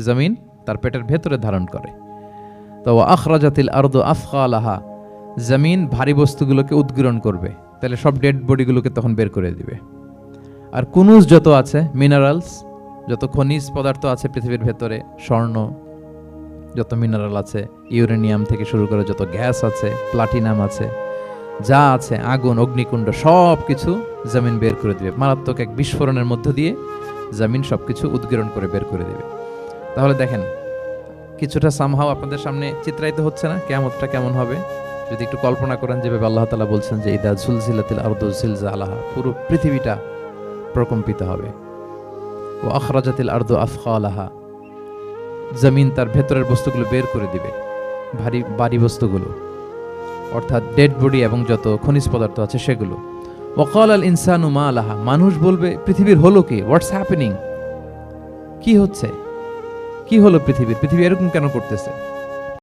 জমিন তার পেটের ভেতরে ধারণ করে। তো আখরাজাতিল আরদু আফকালাহা, জমিন ভারী বস্তুগুলোকে উদ্গীরণ করবে, তাহলে সব ডেড বডিগুলোকে তখন বের করে দিবে। আর কুনুজ যত আছে, মিনারেলস, যত খনিজ পদার্থ আছে পৃথিবীর ভেতরে, স্বর্ণ, যত মিনারেল আছে, ইউরেনিয়াম থেকে শুরু করে যত গ্যাস আছে, প্লাটিনাম আছে, যা আছে, আগুন, অগ্নিকুণ্ড, সব কিছু জমিন বের করে দিবে। মারাত্মক এক বিস্ফোরণের মধ্য দিয়ে জমিন সবকিছু উদ্গীরণ করে বের করে দিবে। তাহলে দেখেন, কিছুটা সামহাও আপনাদের সামনে চিত্রায়িত হচ্ছে না কিয়ামতটা কেমন হবে? যদি একটু কল্পনা করেন, যেভাবে আল্লাহ তাআলা বলছেন যে ইদা জুলজিলাতিল আরদু জিলজালাহা, পুরো পৃথিবীটা প্রকম্পিত হবে। ও আখরাজাতিল আরদু আফকালাহা, জমিন তার ভেতরের বস্তুগুলো বের করে দিবে, ভারী বস্তুগুলো, অর্থাৎ ডেড বডি এবং যত খনিজ পদার্থ আছে সেগুলো। ওয়াকাল আল ইনসানু মা লাহা, মানুষ বলবে পৃথিবীর হলো কি, হোয়াটস হ্যাপেনিং, কি হচ্ছে, কি হলো পৃথিবী এরকম কেন করতেছে?